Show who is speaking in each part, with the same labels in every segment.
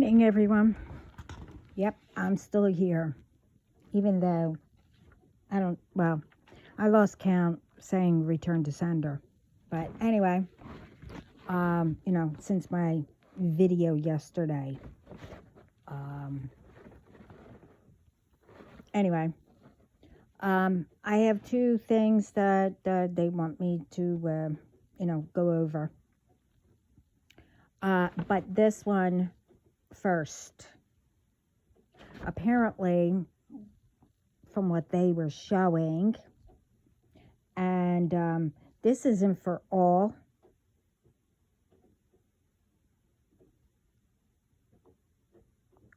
Speaker 1: morning, everyone. Yep, I'm still here. Even though I lost count saying return to sender. But anyway, since my video yesterday. Anyway, I have two things that they want me to, go over. But this one first. Apparently, from what they were showing, and this isn't for all.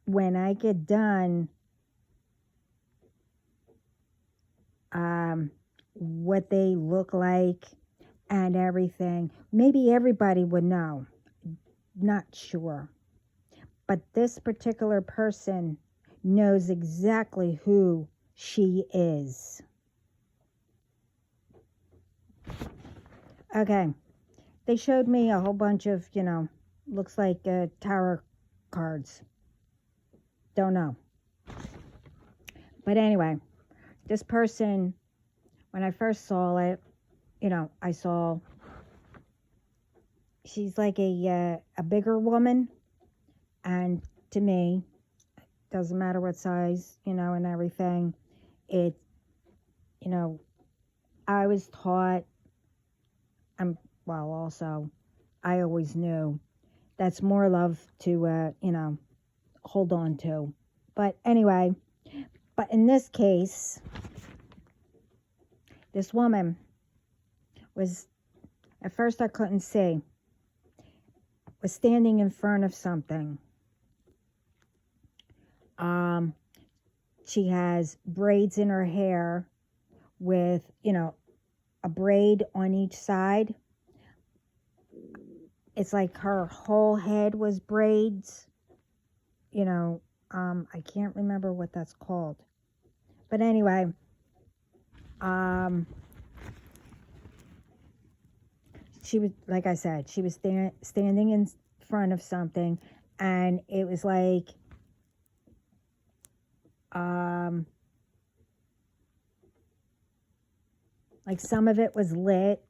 Speaker 1: When I get done, what they look like and everything, maybe everybody would know. Not sure. But this particular person knows exactly who she is. Okay. They showed me a whole bunch of, looks like tarot cards. Don't know. But anyway, this person, when I first saw it, I saw she's like a bigger woman. And to me, doesn't matter what size, and everything. It, I was taught, also, I always knew that's more love to, hold on to. But anyway, but in this case, this woman was, at first I couldn't see, was standing in front of something. She has braids in her hair with, a braid on each side. It's like her whole head was braids. I can't remember what that's called. But anyway, she was, like I said, she was standing in front of something, and it was like, some of it was lit,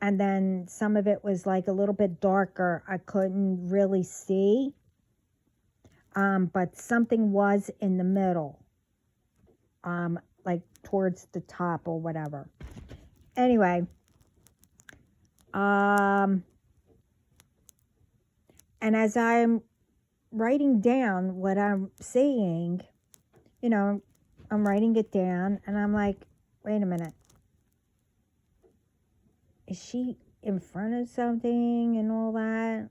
Speaker 1: and then some of it was like a little bit darker. I couldn't really see, but something was in the middle, like towards the top or whatever. Anyway, and as I'm writing down what I'm seeing, I'm writing it down, and I'm like, wait a minute. Is she in front of something and all that?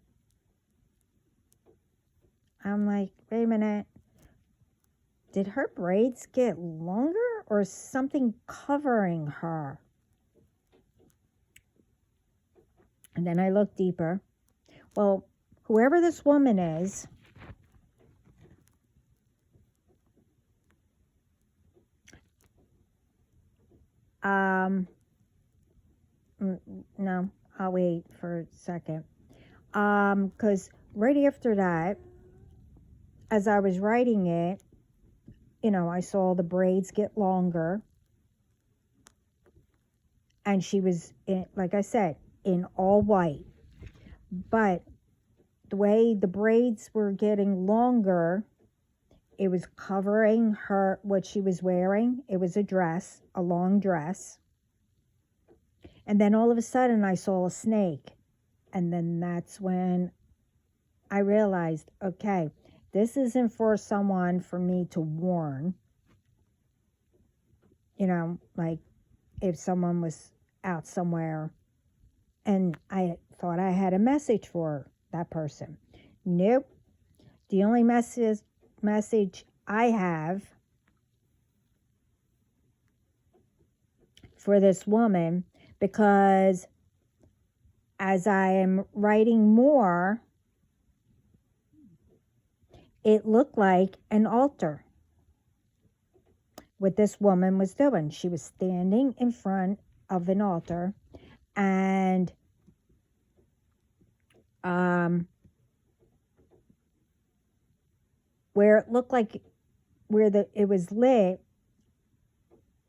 Speaker 1: I'm like, wait a minute. Did her braids get longer, or something covering her? And then I look deeper. Well, whoever this woman is, no, I'll wait for a second. Because right after that, as I was writing it, I saw the braids get longer. And she was, like I said, in all white. But the way the braids were getting longer, it was covering her, what she was wearing. It was a dress, a long dress. And then all of a sudden I saw a snake. And then that's when I realized, okay, this isn't for someone for me to warn. Like if someone was out somewhere and I thought I had a message for that person. Nope. The only message I have for this woman, because as I am writing more, it looked like an altar. What this woman was doing, she was standing in front of an altar, and where it looked like it was lit,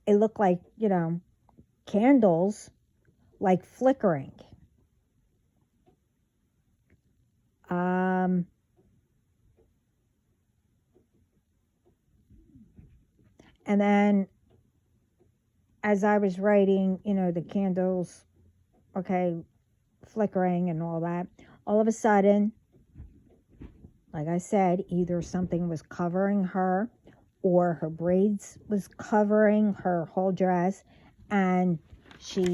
Speaker 1: it looked like, candles, like flickering. And then as I was writing, the candles, okay, flickering and all that, all of a sudden, like I said, either something was covering her or her braids was covering her whole dress, and she,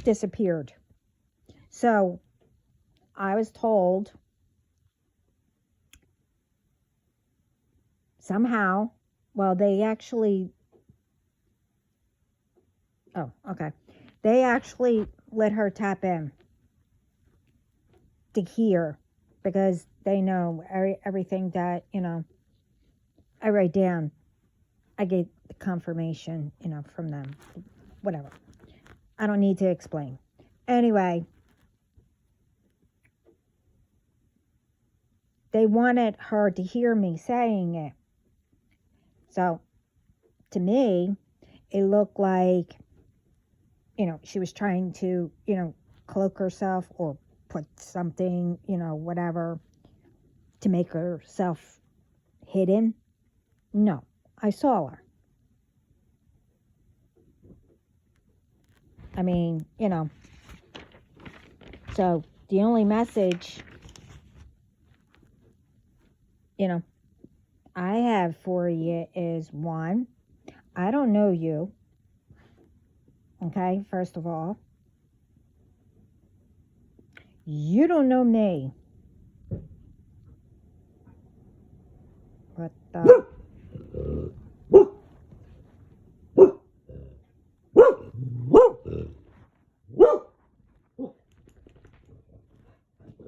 Speaker 1: disappeared. So I was told somehow, well, they actually, oh, okay. They actually let her tap in to hear, because they know everything that, I write down. I get the confirmation, from them. Whatever. I don't need to explain. Anyway, they wanted her to hear me saying it. So, to me, it looked like, she was trying to, cloak herself or put something, whatever, to make herself hidden. No, I saw her. I mean, so the only message, I have for you is, one, I don't know you. Okay, first of all, you don't know me. What the?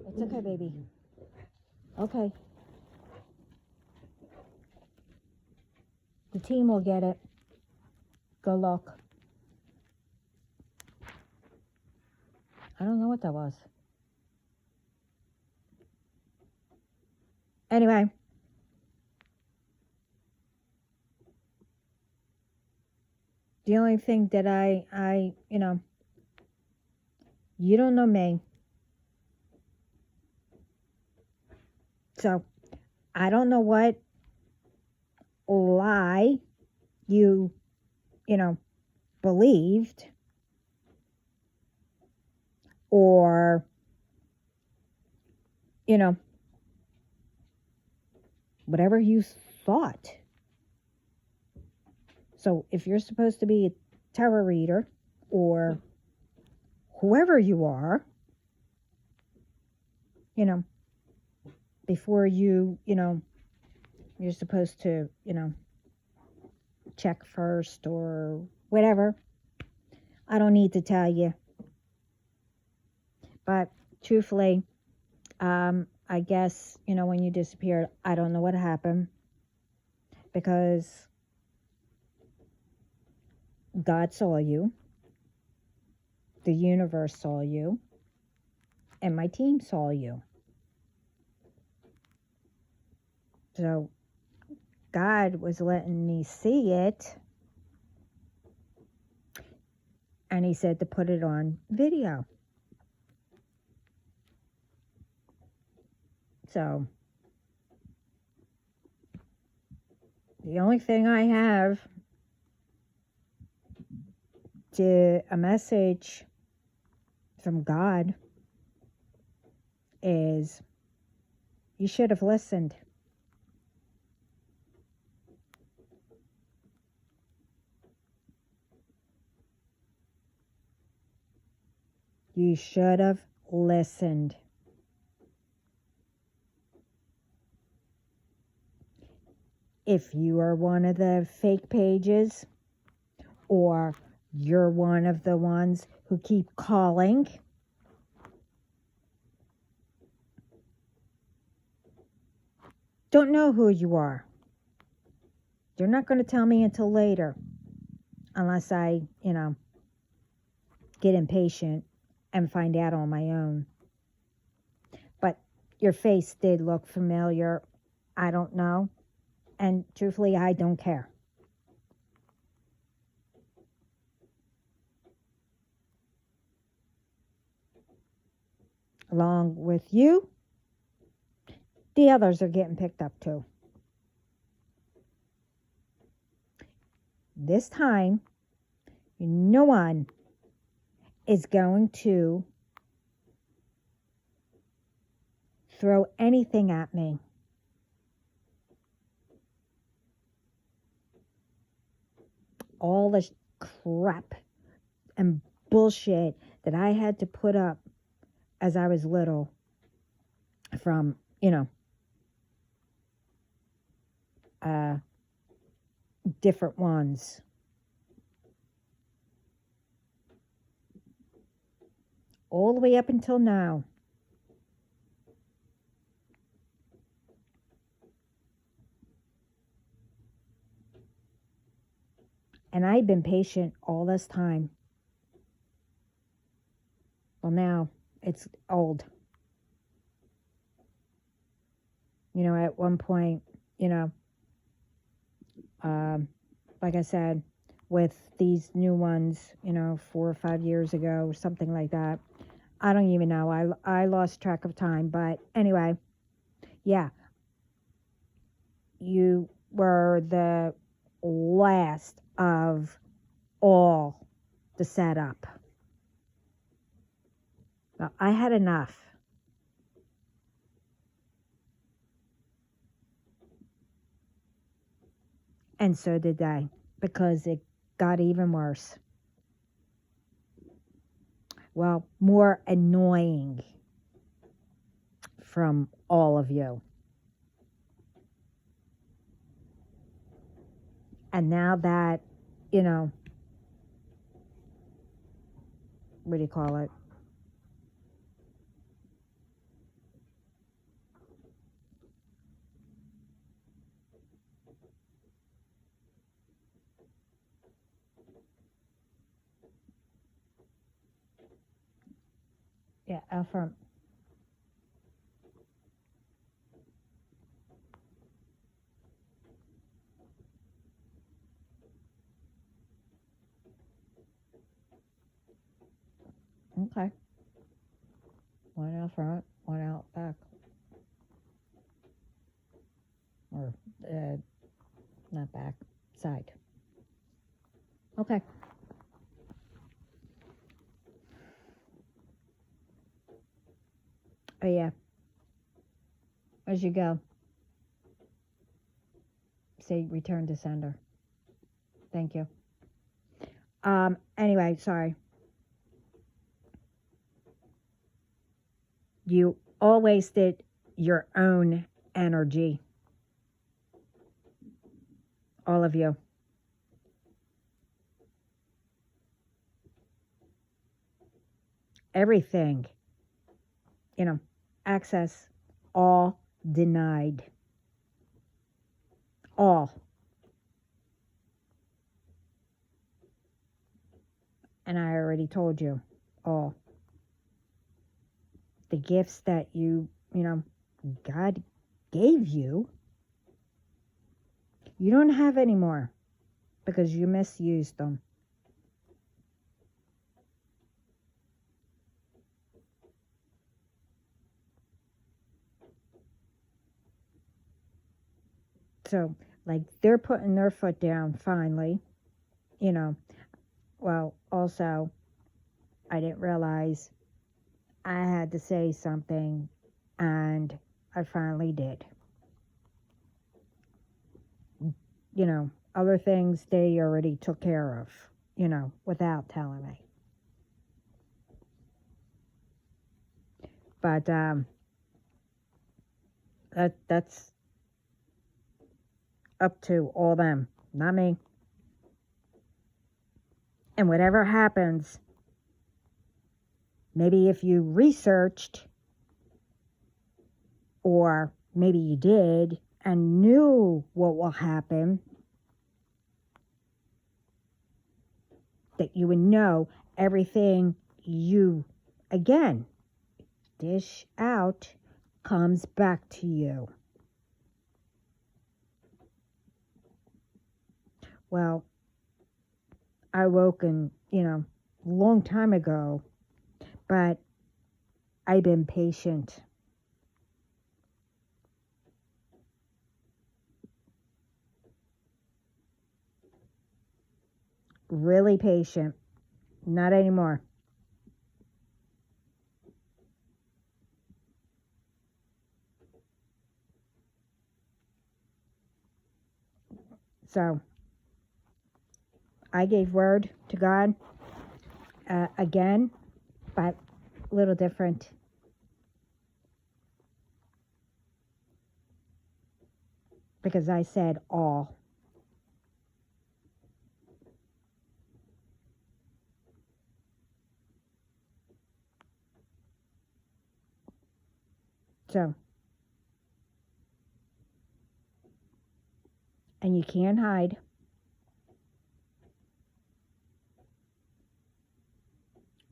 Speaker 1: It's okay, baby. Okay. The team will get it. Go look. I don't know what that was. Anyway. The only thing that I you don't know me. So, I don't know what lie you, believed, or, whatever you thought. So, if you're supposed to be a tarot reader, or whoever you are, before you're supposed to, check first or whatever. I don't need to tell you. But truthfully, I guess, when you disappeared, I don't know what happened, because God saw you, the universe saw you, and my team saw you. So God was letting me see it, and he said to put it on video. So the only thing I have to a message from God is, you should have listened. You should have listened. If you are one of the fake pages, or you're one of the ones who keep calling, don't know who you are. They're not going to tell me until later, unless I, get impatient and find out on my own. But Your face did look familiar. I don't know. And truthfully, I don't care. Along with you, the others are getting picked up too. This time, no one is going to throw anything at me. All the crap and bullshit that I had to put up as I was little from, different ones. All the way up until now. And I've been patient all this time. Well, now it's old. At one point, like I said, with these new ones, 4 or 5 years ago, or something like that. I don't even know. I lost track of time. But anyway, yeah. You were the last of all the setup. Well, I had enough. And so did they, because it got even worse. Well, more annoying from all of you. And now that, what do you call it? Yeah, out front. Okay. One out front, one out back. Or, not back, side. Okay. Oh, yeah. As you go, say return to sender. Thank you. Anyway, sorry. You all wasted your own energy. All of you. Everything. Access all denied. All. And I already told you, all. The gifts that God gave you, you don't have anymore because you misused them. So, like, they're putting their foot down finally, Well, also, I didn't realize I had to say something, and I finally did. Other things they already took care of, without telling me. But that's up to all them, not me. And whatever happens, maybe if you researched, or maybe you did and knew what will happen, that you would know everything you, again, dish out comes back to you. Well, I woke in, a long time ago, but I've been patient. Really patient. Not anymore. So, I gave word to God again, but a little different. Because I said all. So, and you can't hide.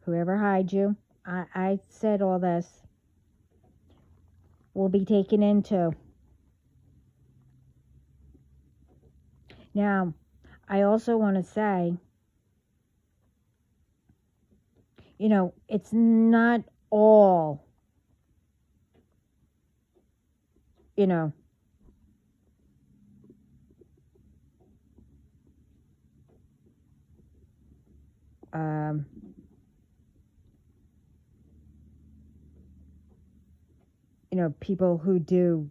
Speaker 1: Whoever hides you, I said all this, will be taken into. Now, I also want to say, it's not all, um, people who do.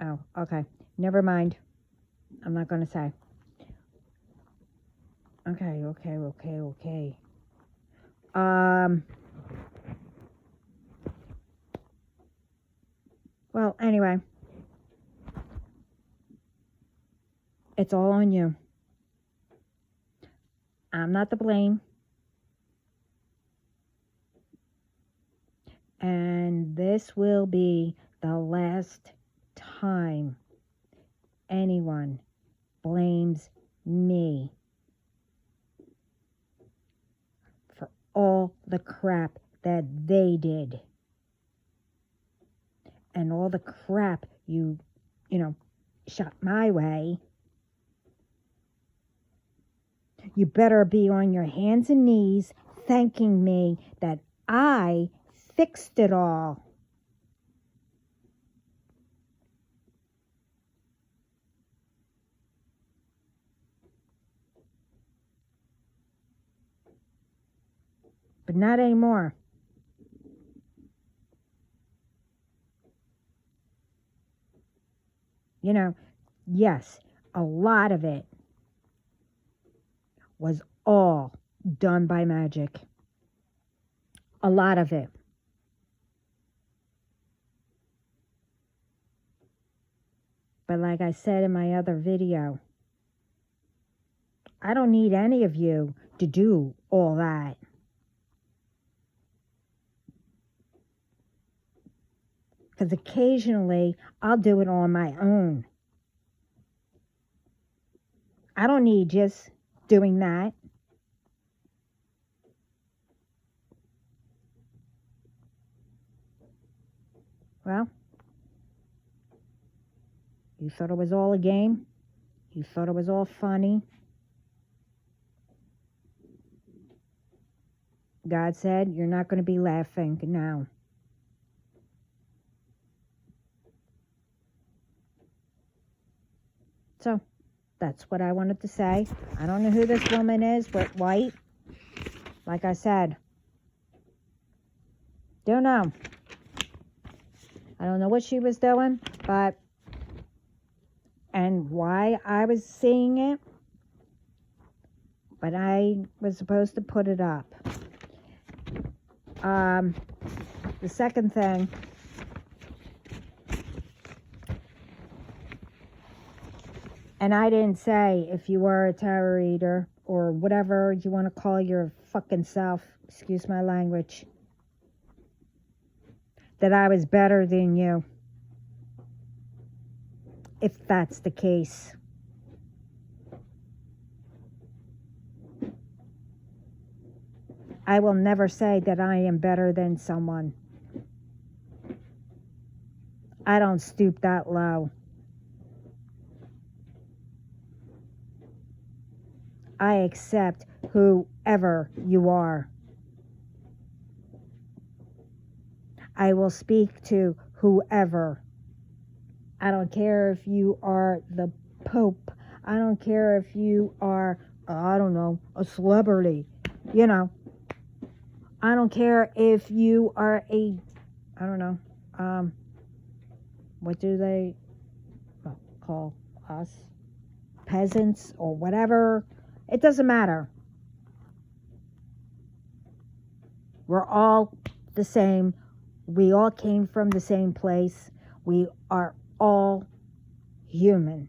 Speaker 1: Oh, okay. Never mind. I'm not going to say. Okay. Well, anyway. It's all on you. I'm not to blame. And this will be the last time anyone blames me for all the crap that they did. And all the crap you shot my way. You better be on your hands and knees thanking me that I fixed it all. But not anymore. Yes, a lot of it was all done by magic. A lot of it. But like I said in my other video, I don't need any of you to do all that. Because occasionally I'll do it on my own. I don't need just doing that. Well, you thought it was all a game? You thought it was all funny? God said, you're not going to be laughing now. So, that's what I wanted to say. I don't know who this woman is with white. Like I said, don't know. I don't know what she was doing, and why I was seeing it. But I was supposed to put it up. The second thing, and I didn't say if you were a tarot reader or whatever you want to call your fucking self, excuse my language, that I was better than you. If that's the case. I will never say that I am better than someone. I don't stoop that low. I accept whoever you are. I will speak to whoever. I don't care if you are the Pope. I don't care if you are, I don't know, a celebrity. You know, I don't care if you are a, I don't know, what do they call us? Peasants or whatever. It doesn't matter. We're all the same. We all came from the same place. We are all human.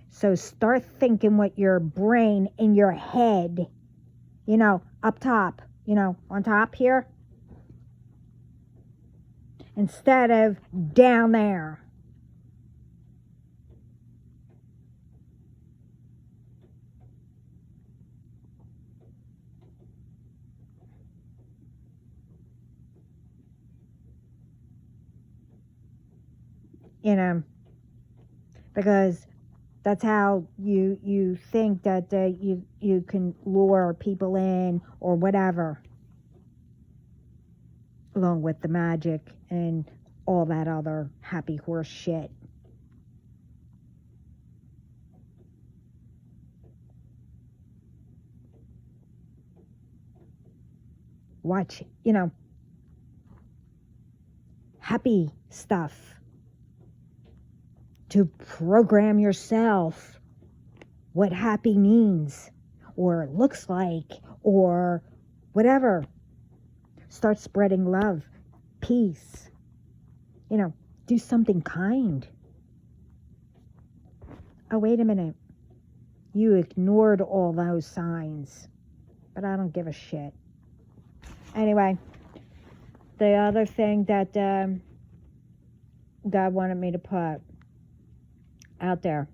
Speaker 1: So start thinking with your brain in your head, up top, on top here, instead of down there. Because that's how you think that you can lure people in or whatever, along with the magic and all that other happy horse shit. Watch, happy stuff to program yourself what happy means or looks like or whatever. Start spreading love, peace. Do something kind. Oh, wait a minute. You ignored all those signs, but I don't give a shit. Anyway, the other thing that God wanted me to put out there,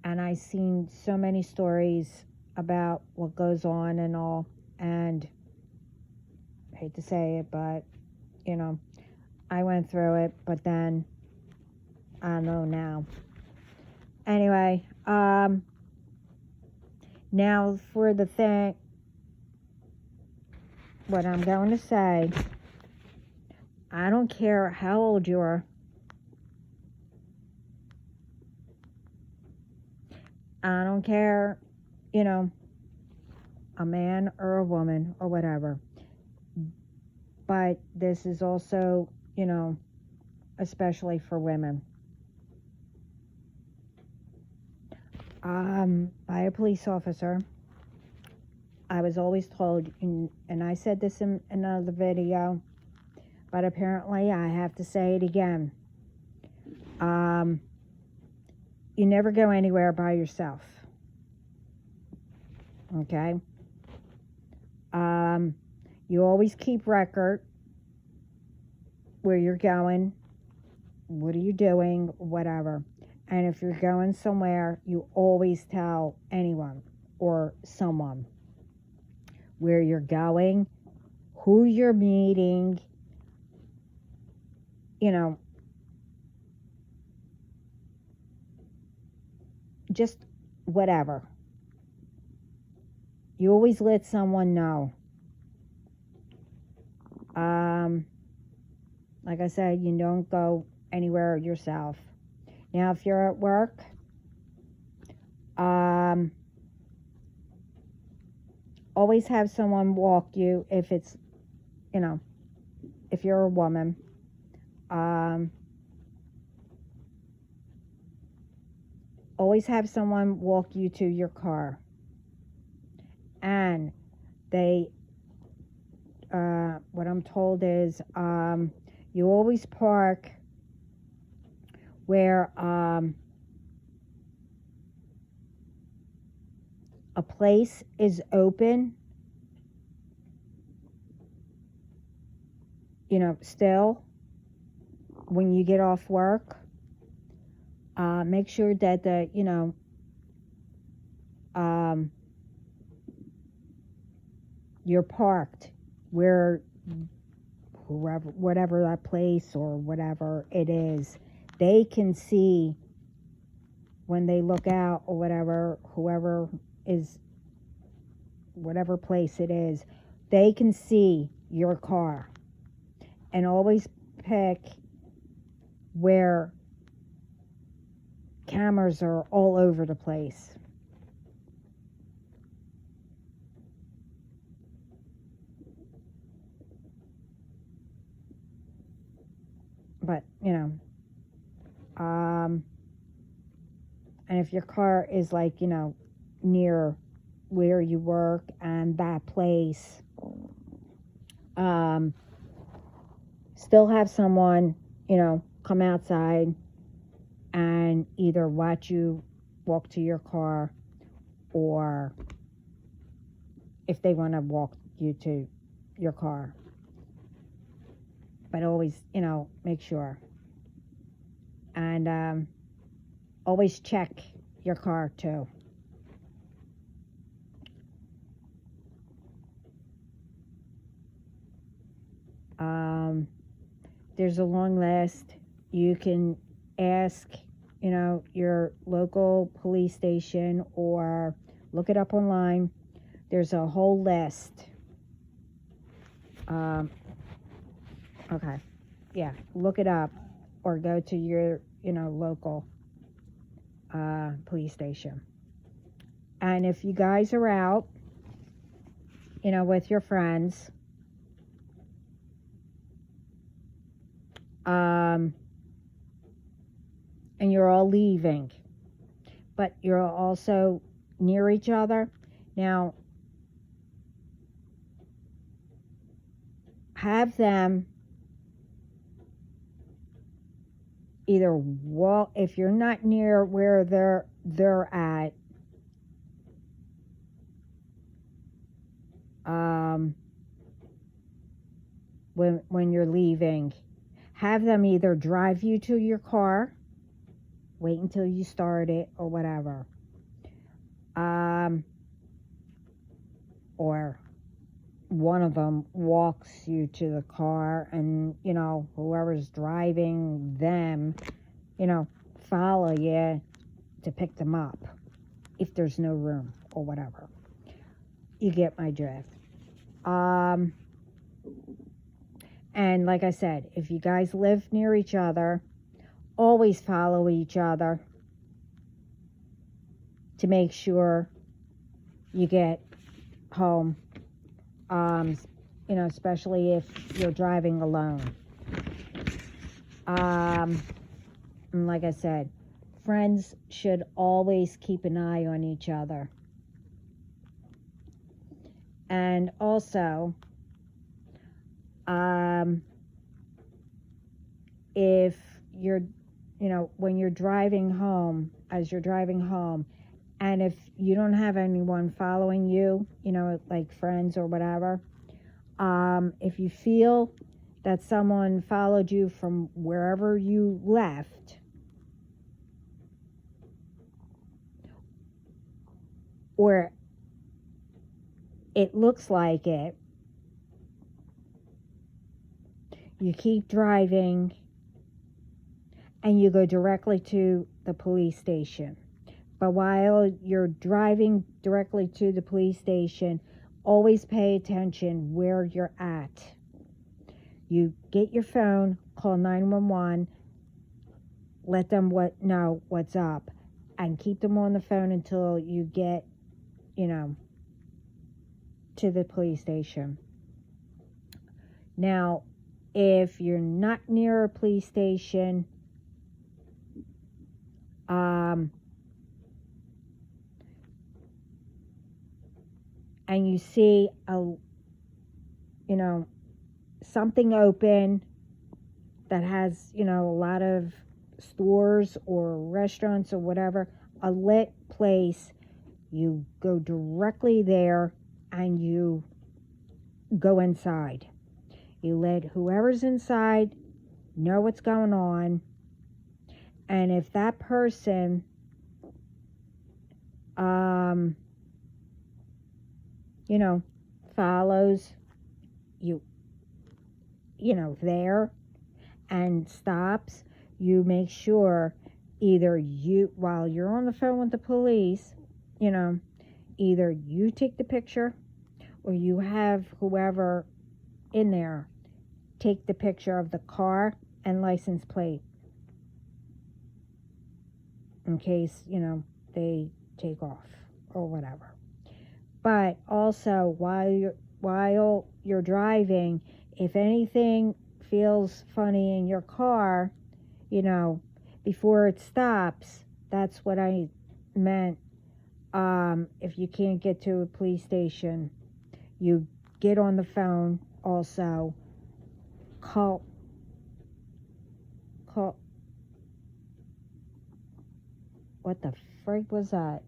Speaker 1: and I seen so many stories about what goes on and all, and I hate to say it, but I went through it, but then I know now. Anyway, now for the thing, what I'm going to say, I don't care how old you are. I don't care, a man or a woman or whatever. But this is also, especially for women. By a police officer, I was always told, and I said this in another video, but apparently I have to say it again. You never go anywhere by yourself. Okay? You always keep record where you're going, what are you doing, whatever. And if you're going somewhere, you always tell anyone or someone where you're going, who you're meeting, just whatever. You always let someone know. Like I said, you don't go anywhere yourself. Now, if you're at work, always have someone walk you if it's, if you're a woman. Always have someone walk you to your car. And they, what I'm told is, you always park where a place is open, still, when you get off work. Make sure that you're parked, where whoever, whatever that place or whatever it is, they can see when they look out or whatever, whoever is, whatever place it is, they can see your car. And always pick where cameras are all over the place. But, you know, and if your car is like, you know, near where you work and that place, still have someone, you know, come outside and either watch you walk to your car, or if they want to walk you to your car. But always, you know, make sure. And always check your car too. There's a long list. You can ask, you know, your local police station or look it up online. There's a whole list. Okay, yeah, look it up or go to your, you know, local police station. And if you guys are out, you know, with your friends, and you're all leaving, but you're also near each other. Now, have them either walk, if you're not near where they're at, when you're leaving, have them either drive you to your car, wait until you start it or whatever, or one of them walks you to the car, and, you know, whoever's driving them, you know, follow you to pick them up if there's no room or whatever. You get my drift. And like I said, if you guys live near each other, always follow each other to make sure you get home. You know, especially if you're driving alone. And like I said, friends should always keep an eye on each other. And also, if you're, you know, when you're driving home, as you're driving home, and if you don't have anyone following you, you know, like friends or whatever, if you feel that someone followed you from wherever you left, or it looks like it, you keep driving and you go directly to the police station. But while you're driving directly to the police station, always pay attention where you're at. You get your phone, call 911, let them know what's up, and keep them on the phone until you get, you know, to the police station. Now, if you're not near a police station, and you see you know, something open that has, you know, a lot of stores or restaurants or whatever, a lit place, you go directly there and you go inside. You let whoever's inside know what's going on. And if that person you know, follows you, there and stops, you make sure either you, while you're on the phone with the police, either you take the picture or you have whoever in there take the picture of the car and license plate in case, they take off or whatever. But also while you're driving, if anything feels funny in your car, before it stops, that's what I meant. If you can't get to a police station, you get on the phone also, call, what the frig was that?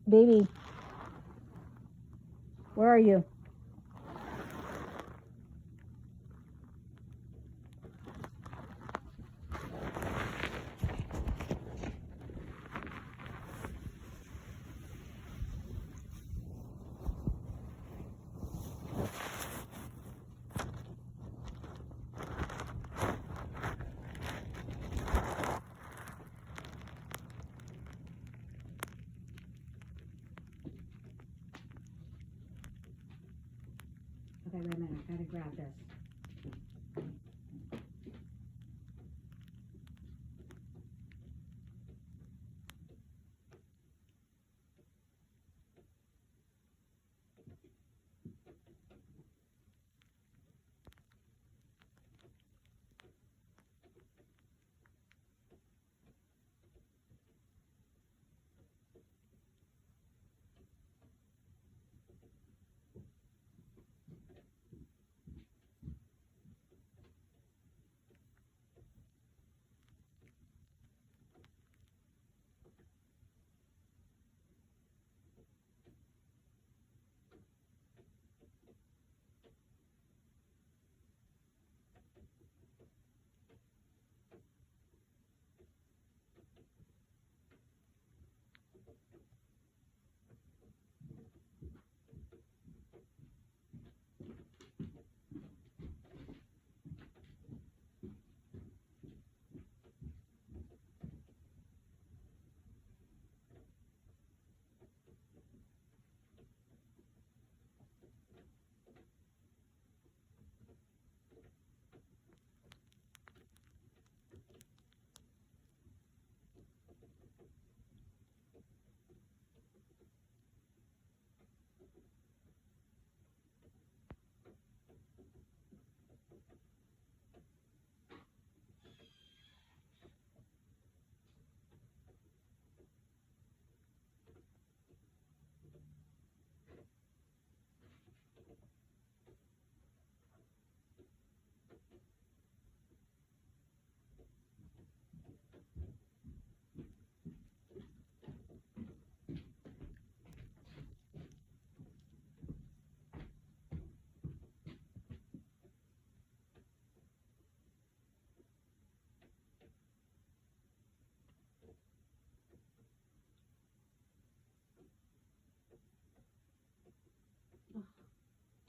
Speaker 1: Baby, where are you? Okay, wait a minute, I gotta grab this.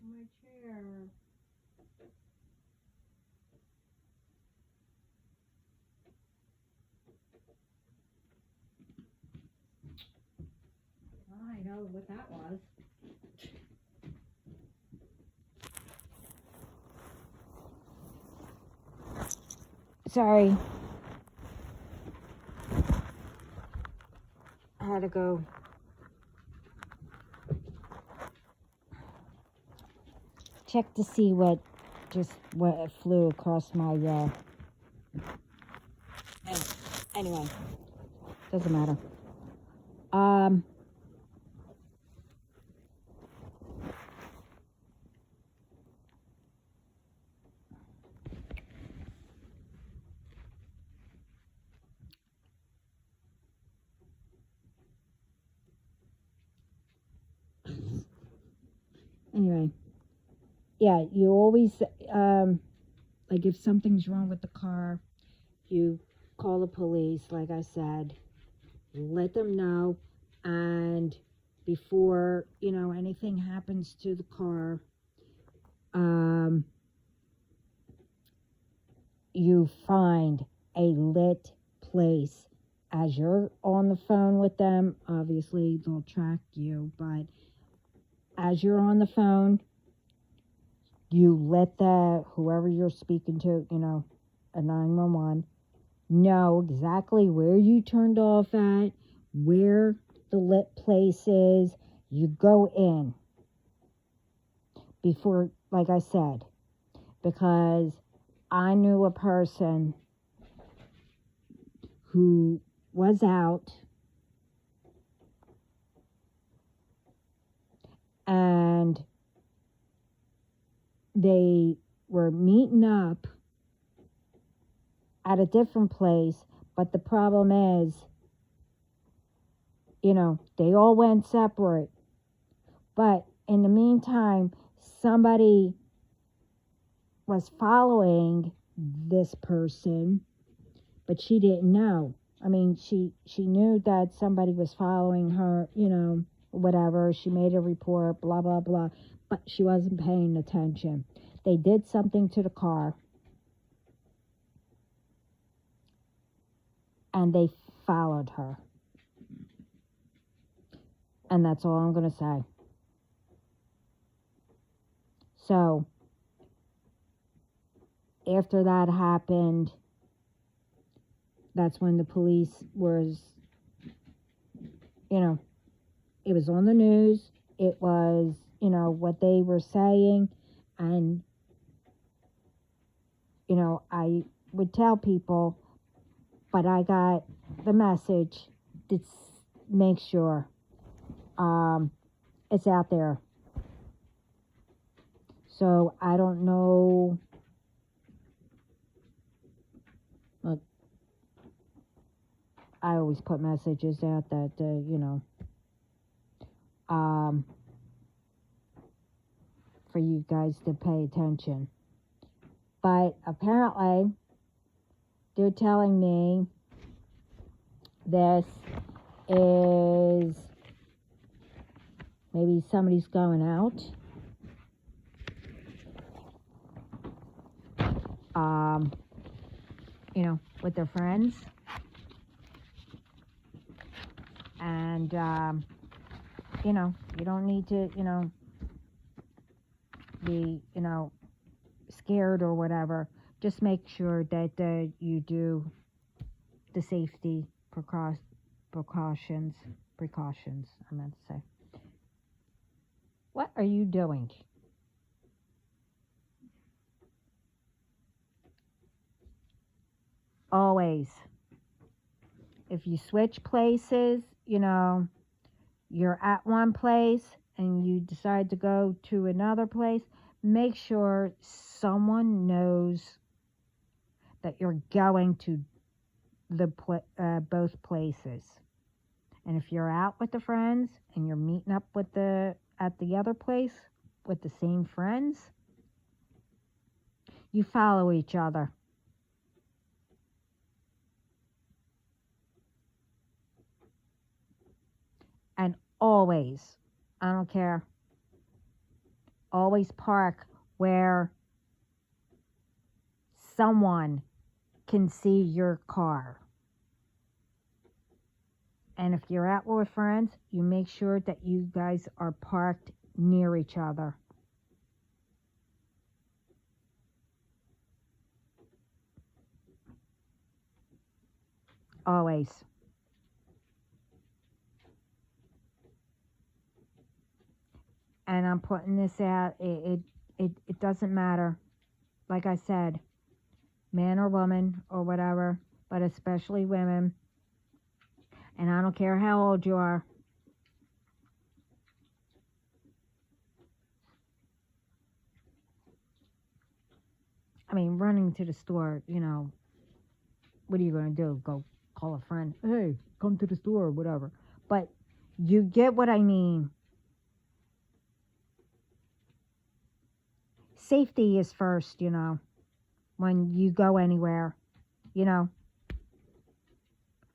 Speaker 1: My chair. I know what that was. Sorry. I had to go check to see what flew across my, anyway, doesn't matter. Anyway, yeah, you always, like if something's wrong with the car, you call the police, like I said, let them know, and before, anything happens to the car, you find a lit place. As you're on the phone with them, obviously they'll track you, but as you're on the phone, you let whoever you're speaking to, a 911, know exactly where you turned off at, where the lit place is. You go in before, like I said, because I knew a person who was out and they were meeting up at a different place, but the problem is, they all went separate. But in the meantime, somebody was following this person, but she didn't know. I mean, she knew that somebody was following her, whatever. She made a report, blah, blah, blah, but she wasn't paying attention. They did something to the car, and they followed her. And that's all I'm going to say. So, after that happened, that's when the police was, it was on the news. It was, what they were saying. And, I would tell people, but I got the message to make sure it's out there. So I don't know. Look, I always put messages out that, for you guys to pay attention. But apparently, they're telling me this is maybe somebody's going out. With their friends. And, you don't need to, be, scared or whatever. Just make sure that you do the safety precautions, I meant to say. What are you doing? Always. If you switch places, you're at one place and you decide to go to another place, make sure someone knows that you're going to both places. And if you're out with the friends and you're meeting up at the other place with the same friends, you follow each other. And always, I don't care, always park where someone can see your car. And if you're out with friends, you make sure that you guys are parked near each other. Always. And I'm putting this out, it doesn't matter. Like I said, man or woman or whatever, but especially women. And I don't care how old you are. I mean, running to the store, what are you going to do? Go call a friend? Hey, come to the store or whatever. But you get what I mean. Safety is first, when you go anywhere, I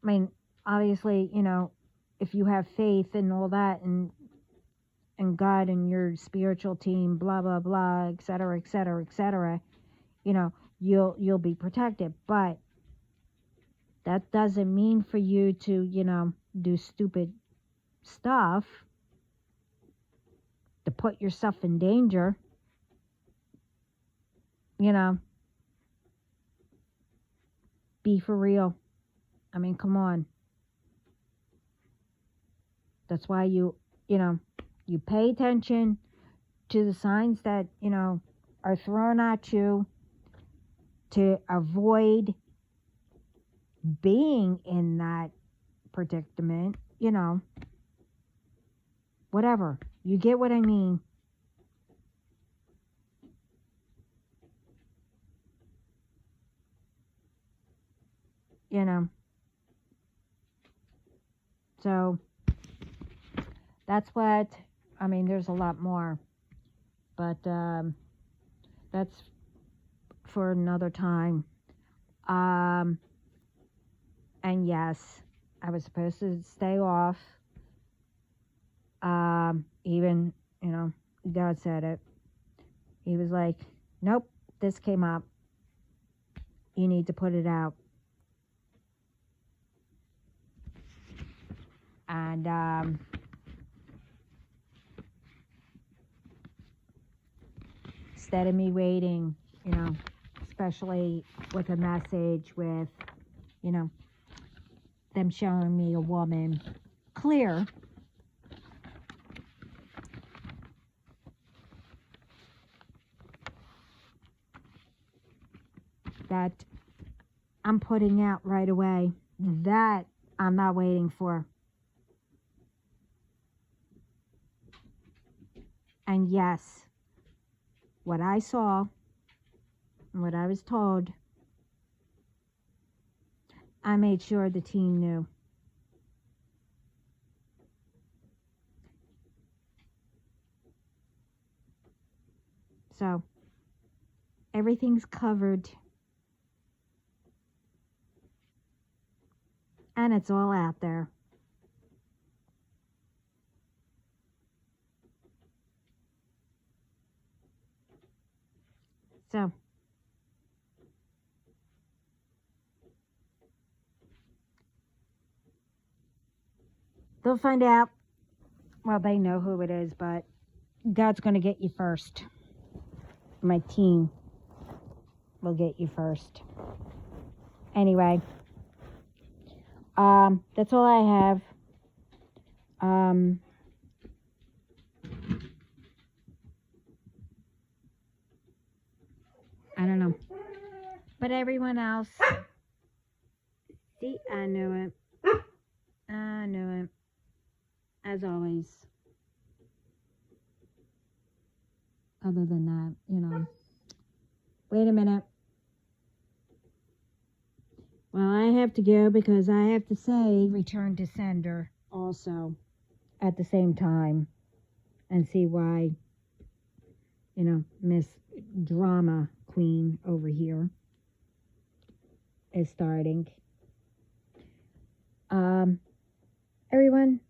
Speaker 1: mean, obviously, if you have faith and all that, and God and your spiritual team, blah blah blah, etc., etc., etc., you'll be protected. But that doesn't mean for you to do stupid stuff to put yourself in danger. Be for real. I mean, come on. That's why you pay attention to the signs that are thrown at you, to avoid being in that predicament. Whatever. You get what I mean. So that's what, I mean, there's a lot more, but that's for another time. And yes, I was supposed to stay off. Even, God said it. He was like, nope, this came up. You need to put it out. And instead of me waiting, especially with a message with, them showing me a woman clear, that I'm putting out right away, that I'm not waiting for. And yes, what I saw and what I was told, I made sure the team knew. So everything's covered. And it's all out there. So they'll find out. Well, they know who it is, but God's going to get you first. My team will get you first. Anyway, that's all I have. I don't know. But everyone else, see, I knew it. I knew it. As always. Other than that, Wait a minute. Well, I have to go because I have to say return to sender also at the same time, and see why, Miss Drama Queen over here is starting. Everyone,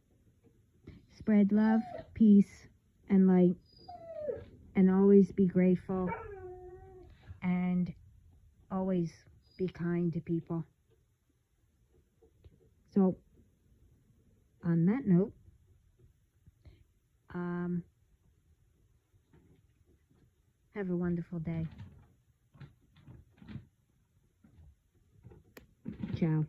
Speaker 1: spread love, peace, and light, and always be grateful, and always be kind to people. So, on that note, have a wonderful day. Ciao.